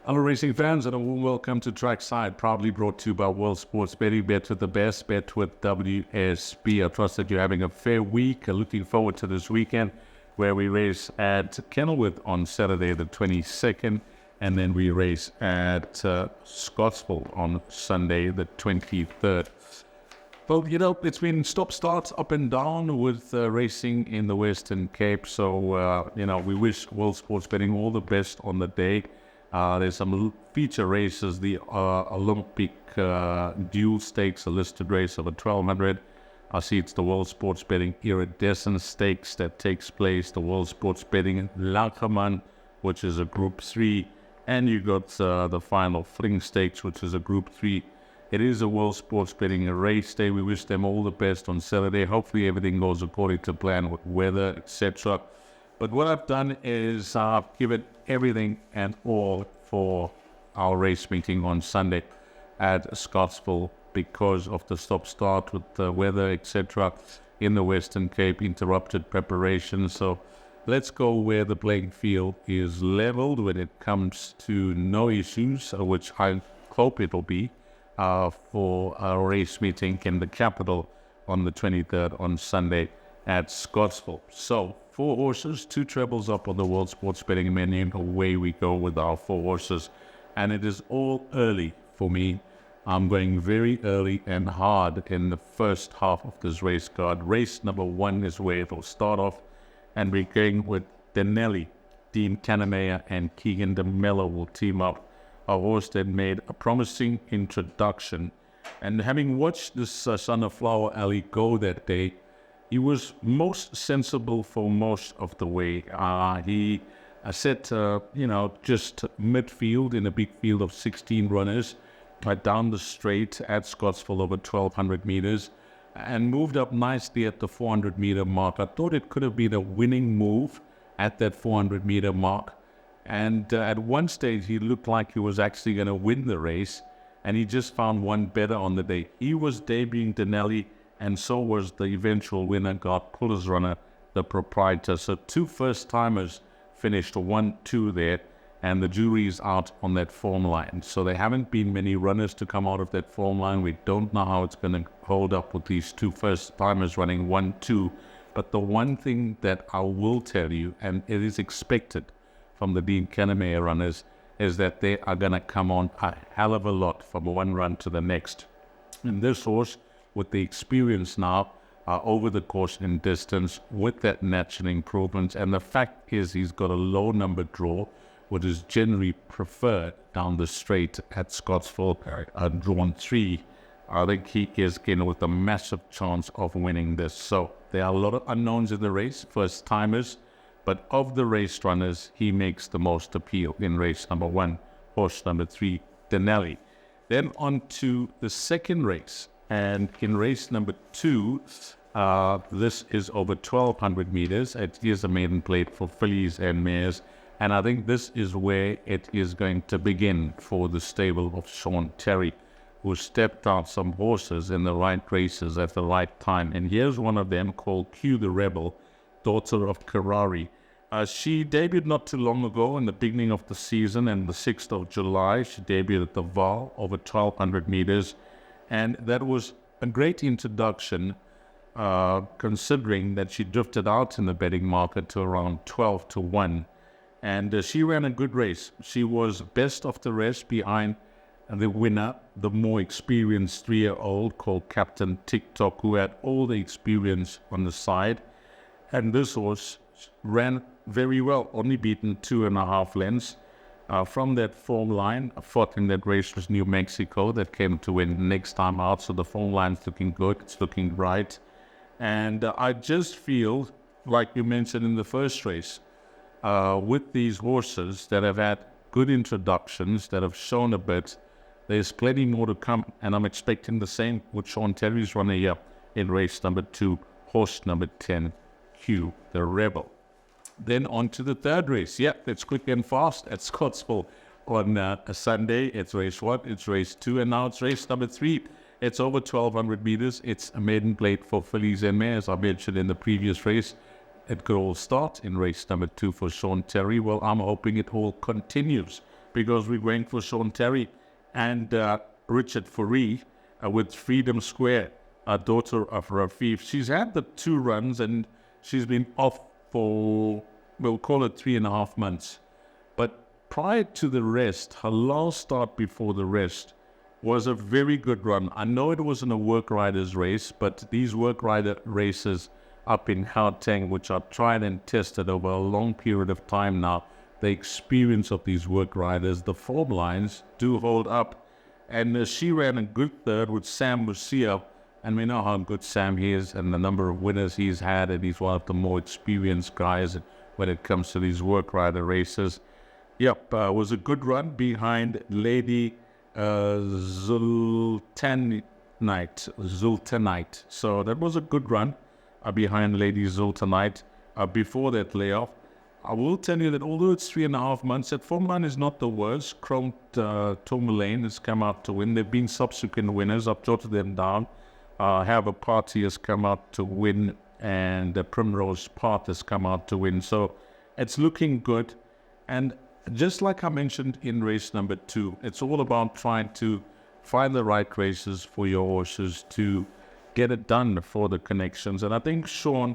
Hello racing fans and a warm welcome to Trackside, proudly brought to you by World Sports Betting. Bet with the best, bet with WSB. I trust that you're having a fair week. Looking forward to this weekend where we race at Kenilworth on Saturday the 22nd, and then we race at Scottsville on Sunday the 23rd. Well, it's been stop-starts up and down with racing in the Western Cape, so, we wish World Sports Betting all the best on the day. There's some feature races, the Olympic dual stakes, a listed race of a 1200. I see it's the World Sports Betting Iridescent Stakes that takes place, the World Sports Betting Langeman, which is a Group 3, and you got the final Fling Stakes, which is a Group 3. It is a World Sports Betting race day. We wish them all the best on Saturday. Hopefully everything goes according to plan with weather, etc. But what I've done is given everything and all for our race meeting on Sunday at Scottsville because of the stop-start with the weather, etc. in the Western Cape, interrupted preparation. So let's go where the playing field is leveled when it comes to no issues, which I hope it'll be for our race meeting in the capital on the 23rd on Sunday at Scottsville. So 4 horses, 2 trebles up on the World Sports Betting menu. Away we go with our 4 horses. And it is all early for me. I'm going very early and hard in the first half of this race card. Race number 1 is where it will start off. And we're going with Denelli, Dean Canamea, and Keegan DeMello will team up. A horse that made a promising introduction. And having watched this Son of Flower Alley go that day, he was most sensible for most of the way. He set, just midfield in a big field of 16 runners down the straight at Scottsville over 1,200 meters and moved up nicely at the 400-meter mark. I thought it could have been a winning move at that 400-meter mark. And at one stage, he looked like he was actually going to win the race, and he just found one better on the day. He was debuting Denelli, and so was the eventual winner, God Puller's runner, the proprietor. So 2 first-timers finished 1-2 there, and the jury's out on that form line. So there haven't been many runners to come out of that form line. We don't know how it's going to hold up with these 2 first-timers running 1-2. But the one thing that I will tell you, and it is expected from the Dean Canamea runners, is that they are going to come on a hell of a lot from one run to the next. And this horse, with the experience now over the course and distance, with that natural improvement, and the fact is he's got a low number draw, which is generally preferred down the straight at Scottsville, drawn 3. I think he is getting with a massive chance of winning this. So there are a lot of unknowns in the race, first timers, but of the race runners, he makes the most appeal in race number 1, horse number 3, Denelli. Then on to the second race. And in race number 2, this is over 1,200 meters. It is a maiden plate for fillies and mares. And I think this is where it is going to begin for the stable of Sean Terry, who stepped out some horses in the right races at the right time. And here's one of them called Q the Rebel, daughter of Karari. She debuted not too long ago in the beginning of the season, and the 6th of July, she debuted at the Val over 1,200 meters. And that was a great introduction, considering that she drifted out in the betting market to around 12-1. And she ran a good race. She was best of the rest behind the winner, the more experienced 3-year-old called Captain TikTok, who had all the experience on the side. And this horse ran very well, only beaten 2.5 lengths. From that form line, I thought in that race was New Mexico that came to win next time out. So the form line's looking good. It's looking bright. And I just feel, like you mentioned in the first race, with these horses that have had good introductions, that have shown a bit, there's plenty more to come. And I'm expecting the same with Sean Terry's runner here in race number 2, horse number 10, Q the Rebel. Then on to the third race. Yep, it's quick and fast at Scottsville on a Sunday. It's race 1, it's race 2, and now it's race number 3. It's over 1,200 meters. It's a maiden plate for fillies and mares. I mentioned in the previous race, it could all start in race number 2 for Sean Terry. Well, I'm hoping it all continues because we're going for Sean Terry and Richard Fourie with Freedom Square, a daughter of Rafif. She's had the 2 runs and she's been off for, we'll call it 3.5 months. But prior to the rest, her last start before the rest was a very good run. I know it wasn't a work riders race, but these work rider races up in Gauteng, which are tried and tested over a long period of time now, the experience of these work riders, the form lines do hold up. And she ran a good third with Sam Musia, and we know how good Sam is and the number of winners he's had, and he's one of the more experienced guys when it comes to these work rider races. Yep, was a good run behind Lady Zultanite. So that was a good run behind Lady Zultanite before that layoff. I will tell you that although it's 3.5 months, that form line is not the worst. Chrome Tourmaline has come out to win. There have been subsequent winners. I've jotted them down. Have a Party has come out to win, and the Primrose Path has come out to win. So it's looking good. And just like I mentioned in race number 2, it's all about trying to find the right races for your horses to get it done for the connections. And I think Sean,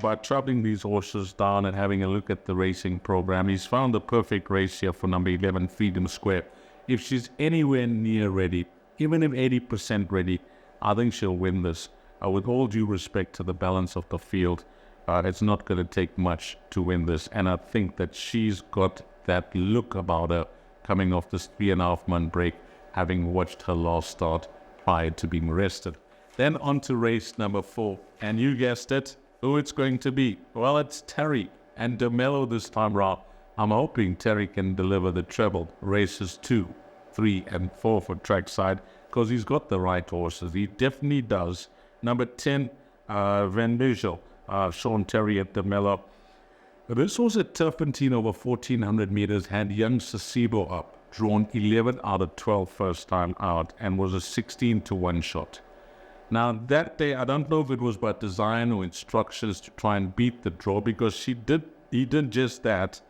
by traveling these horses down and having a look at the racing program, he's found the perfect race here for number 11, Freedom Square. If she's anywhere near ready, even if 80% ready, I think she'll win this. With all due respect to the balance of the field, it's not going to take much to win this. And I think that she's got that look about her coming off this 3.5 month break, having watched her last start prior to being rested. Then on to race number 4. And you guessed it, who it's going to be. Well, it's Terry and DeMello this time round. I'm hoping Terry can deliver the treble. Races 2, 3, and 4 for Trackside, because he's got the right horses. He definitely does. Number 10, Van Bijl, Sean Terry at DeMello. This horse at Turpentine over 1,400 meters had young Sasibo up, drawn 11 out of 12 first time out, and was a 16-1 shot. Now that day, I don't know if it was by design or instructions to try and beat the draw, because he did just that,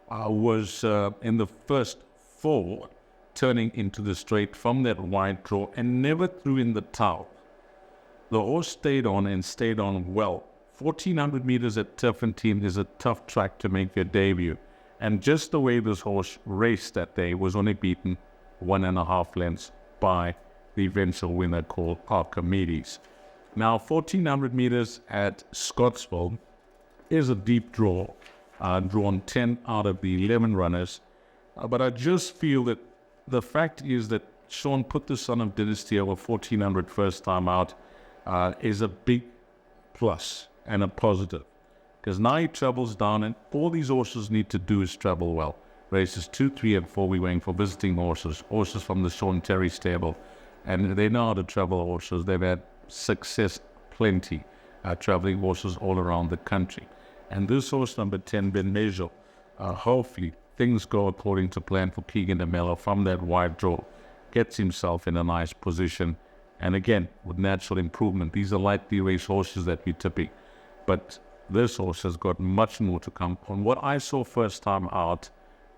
was in the first 4, turning into the straight from that wide draw and never threw in the towel. The horse stayed on and stayed on well. 1,400 meters at Turpentine is a tough track to make your debut. And just the way this horse raced that day, was only beaten 1.5 lengths by the eventual winner called Archimedes. Now, 1,400 meters at Scottsville is a deep draw, drawn 10 out of the 11 runners. But I just feel that the fact is that Sean put the Son of Dynasty over 1,400 first time out is a big plus and a positive, because now he travels down, and all these horses need to do is travel well. Races 2, 3, and 4, we're going for visiting horses from the Sean Terry stable, and they know how to travel horses. They've had success plenty traveling horses all around the country. And this horse, number 10, Van Bijl, hopefully things go according to plan for Keegan DeMello from that wide draw, gets himself in a nice position. And again, with natural improvement, these are lightly raced horses that we're tipping. But this horse has got much more to come. On what I saw first time out,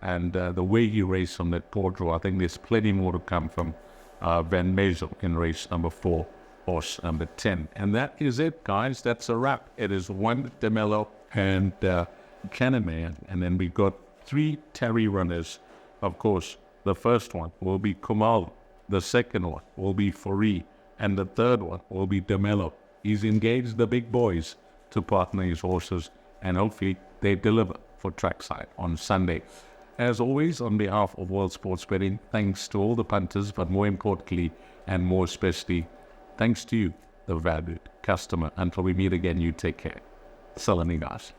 and the way he raced from that poor draw, I think there's plenty more to come from Van Bijl in race number 4, horse number 10. And that is it, guys. That's a wrap. It is 1 DeMello and Candyman. And then we got 3 Terry runners. Of course, the first one will be Kumalo. The second one will be Fourie. And the third one will be DeMello. He's engaged the big boys to partner his horses, and hopefully they deliver for Trackside on Sunday. As always, on behalf of World Sports Betting, thanks to all the punters, but more importantly and more especially, thanks to you, the valued customer. Until we meet again, you take care. Salami, guys.